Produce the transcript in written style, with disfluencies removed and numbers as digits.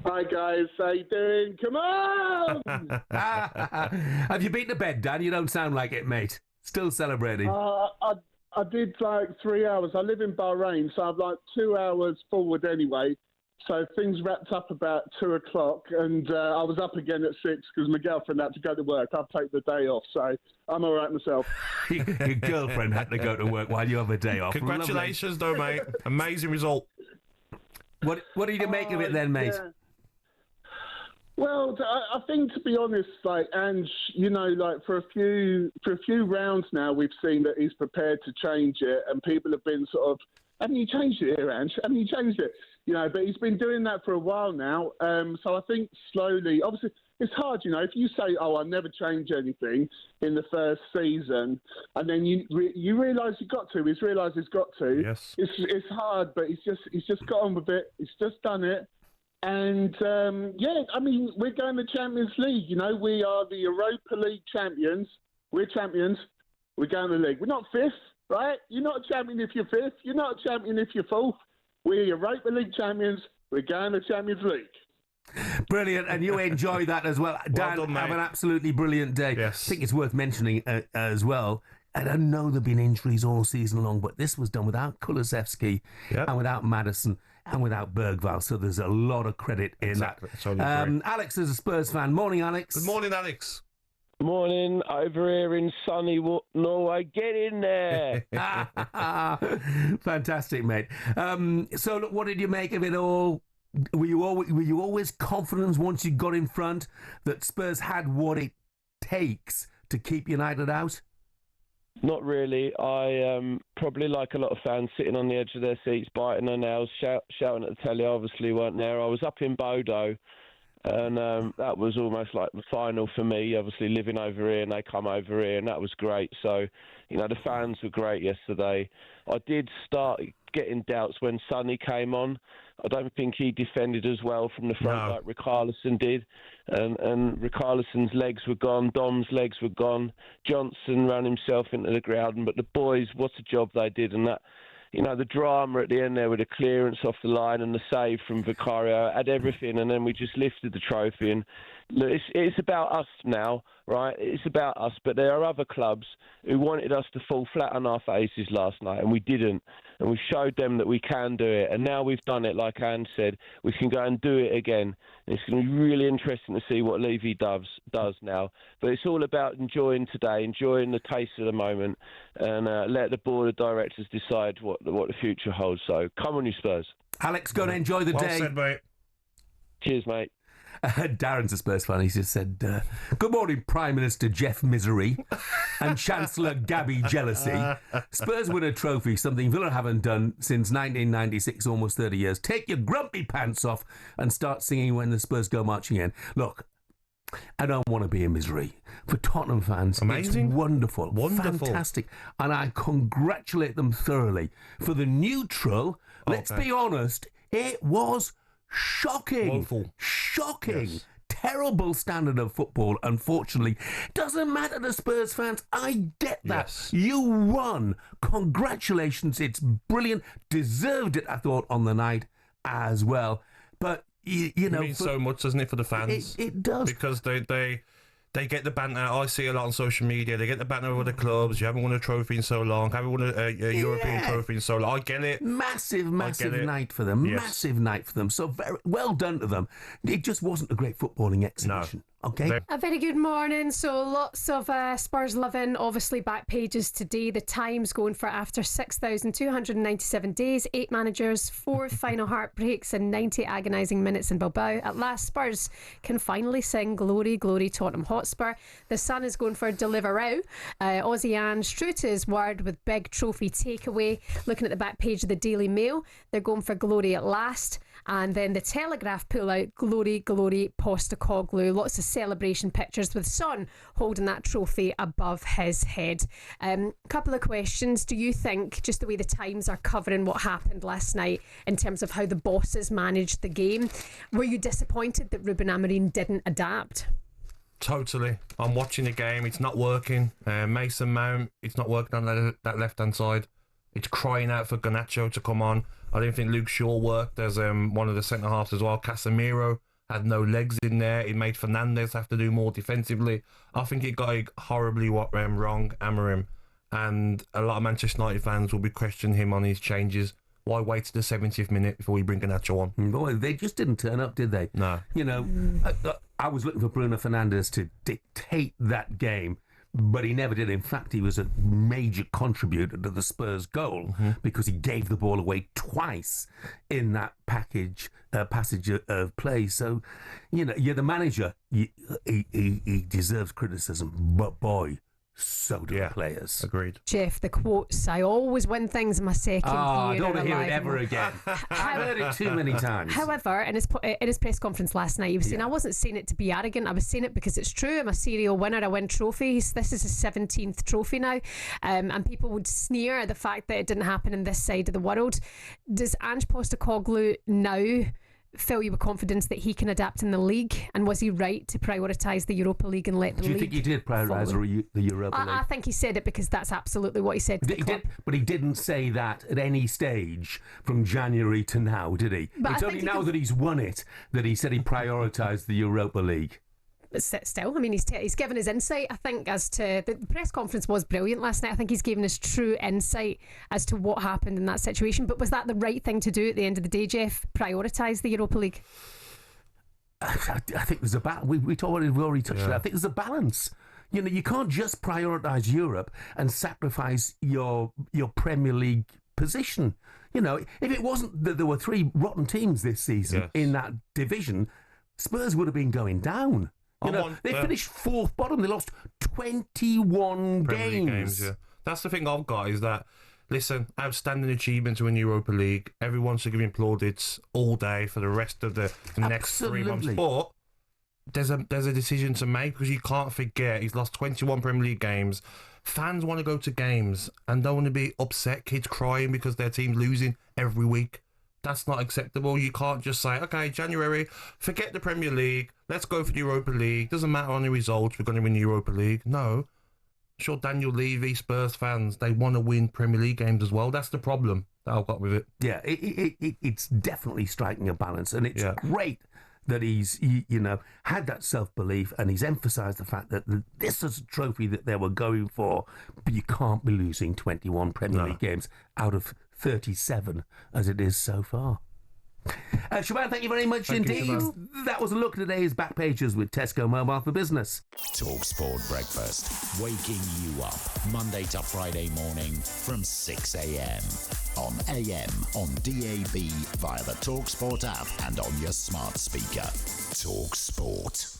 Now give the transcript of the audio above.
Hi guys, how you doing? Come on! Have you been to bed, Dan? You don't sound like it, mate. Still celebrating. I did like 3 hours. I live in Bahrain, so I'm like 2 hours forward anyway. So things wrapped up about 2 o'clock, and I was up again at 6 because my girlfriend had to go to work. I've taken the day off, so I'm all right myself. Your girlfriend had to go to work while you have a day off. Congratulations, though, mate. Amazing result. What did you make of it then, mate? Yeah. Well, I think, to be honest, like Ange, you know, like for a few rounds now, we've seen that he's prepared to change it, and people have been sort of, haven't you changed it here, Ange? Haven't you changed it? You know, but he's been doing that for a while now. So I think slowly, obviously, it's hard, you know, if you say, "Oh, I'll never change anything" in the first season, and then you realise you've got to. He's realised he's got to. Yes. It's hard, but he's just got on with it. He's just done it. And, I mean, we're going to Champions League. You know, we are the Europa League champions. We're champions. We're going to the league. We're not fifth, right? You're not a champion if you're fifth. You're not a champion if you're fourth. We're Europa League champions. We're going to Champions League. Brilliant, and you enjoy that as well. Dan, done, mate. have an absolutely brilliant day. Yes. I think it's worth mentioning as well. And I know there have been injuries all season long, but this was done without Kulusevski and without Maddison and without Bergvall, so there's a lot of credit in that. Totally agree. Alex is a Spurs fan. Morning, Alex. Good morning, Alex. Morning, over here in sunny Norway. Get in there. Fantastic, mate. So, look, what did you make of it all? Were you always confident once you got in front that Spurs had what it takes to keep United out? Not really. I probably, like a lot of fans, sitting on the edge of their seats, biting their nails, shouting at the telly. Obviously weren't there. I was up in Bodo, and that was almost like the final for me, obviously living over here, and they come over here, and that was great. So, you know, the fans were great yesterday. I did start getting doubts when Sonny came on. I don't think he defended as well from the front like Richarlison did. And Richarlison's legs were gone. Dom's legs were gone. Johnson ran himself into the ground. But the boys, what a job they did. And that, you know, the drama at the end there with the clearance off the line and the save from Vicario had everything. And then we just lifted the trophy. And look, it's about us now, right? It's about us. But there are other clubs who wanted us to fall flat on our faces last night, and we didn't. And we showed them that we can do it. And now we've done it, like Anne said, we can go and do it again. And it's going to be really interesting to see what Levy does now. But it's all about enjoying today, enjoying the taste of the moment, and let the board of directors decide what the future holds. So come on, you Spurs. Alex, go and enjoy the day. Well said, mate. Cheers, mate. Darren's a Spurs fan. He's just said, good morning, Prime Minister Jeff Misery and Chancellor Gabby Jealousy. Spurs win a trophy, something Villa haven't done since 1996, almost 30 years. Take your grumpy pants off and start singing when the Spurs go marching in. Look, I don't want to be in misery. For Tottenham fans, amazing. It's wonderful, Wonderful. Fantastic. And I congratulate them thoroughly. For the neutral, let's be honest, it was shocking. Woeful. Shocking. Yes. Terrible standard of football, unfortunately. Doesn't matter to Spurs fans. I get that. Yes. You won. Congratulations. It's brilliant. Deserved it, I thought, on the night as well. But, you know... It means so much, doesn't it, for the fans? It does. Because they get the banter. I see a lot on social media. They get the banter of other clubs. You haven't won a trophy in so long. Haven't won a European trophy in so long. I get it. Massive night for them. Yes. Massive night for them. So very well done to them. It just wasn't a great footballing exhibition. No. Okay. A very good morning. So lots of Spurs loving, obviously back pages today. The Times going for after 6,297 days, 8 managers, 4 final heartbreaks and 90 agonising minutes in Bilbao. At last, Spurs can finally sing Glory, Glory Tottenham Hotspur. The Sun is going for deliver out. Aussie Ange, true to his word, with big trophy takeaway. Looking at the back page of the Daily Mail, they're going for glory at last. And then the Telegraph pull out glory, glory, Postecoglou. Lots of celebration pictures with Son holding that trophy above his head. Couple of questions. Do you think, just the way the Times are covering what happened last night in terms of how the bosses managed the game, were you disappointed that Ruben Amorim didn't adapt? Totally. I'm watching the game. It's not working. Mason Mount, it's not working on that left-hand side. It's crying out for Garnacho to come on. I didn't think Luke Shaw worked as one of the centre halves as well. Casemiro had no legs in there. It made Fernandes have to do more defensively. I think it got horribly wrong, Amorim. And a lot of Manchester United fans will be questioning him on his changes. Why wait to the 70th minute before you bring Garnacho on? Boy, they just didn't turn up, did they? No. You know, I was looking for Bruno Fernandes to dictate that game, but he never did. In fact, he was a major contributor to the Spurs goal because he gave the ball away twice in that passage of play. So, you know, you're the manager. He deserves criticism, but boy, so do the players. Agreed. Jeff, the quotes, I always win things in my second year. I don't want to hear it ever again. I've heard it too many times. However, in his press conference last night, he was saying, I wasn't saying it to be arrogant, I was saying it because it's true. I'm a serial winner, I win trophies. This is his 17th trophy now. And people would sneer at the fact that it didn't happen in this side of the world. Does Ange Postecoglou now fill you with confidence that he can adapt in the league? And was he right to prioritise the Europa League and let the league? Do you think he did prioritise the Europa League? I think he said it because that's absolutely what he said to the club. But he didn't say that at any stage from January to now, did he? But it's only now that he's won it that he said he prioritised the Europa League. But still, I mean, he's given his insight, I think, as to... The press conference was brilliant last night. I think he's given his true insight as to what happened in that situation. But was that the right thing to do at the end of the day, Jeff? Prioritise the Europa League? I think there's a balance. We've already touched on it. I think there's a balance. You know, you can't just prioritise Europe and sacrifice your Premier League position. You know, if it wasn't that there were 3 rotten teams this season in that division, Spurs would have been going down. You know, they finished 4th bottom. They lost 21 games. That's the thing I've got is that, listen, outstanding achievement to win Europa League. Everyone should give him plaudits all day for the rest of the next 3 months. But there's a decision to make because you can't forget he's lost 21 Premier League games. Fans want to go to games and don't want to be upset. Kids crying because their team's losing every week. That's not acceptable. You can't just say, okay, January, forget the Premier League. Let's go for the Europa League. Doesn't matter on the results. We're going to win the Europa League. No. Sure, Daniel Levy, Spurs fans, they want to win Premier League games as well. That's the problem that I've got with it. Yeah, it's definitely striking a balance. And it's great that he's, had that self-belief and he's emphasised the fact that this is a trophy that they were going for, but you can't be losing 21 Premier League games out of 37 as it is so far. Shaban, thank you very much indeed. That was a look at today's back pages with Tesco Mobile for Business. talkSPORT Breakfast, waking you up Monday to Friday morning from 6 a.m. on AM, on DAB, via the talkSPORT app and on your smart speaker. talkSPORT.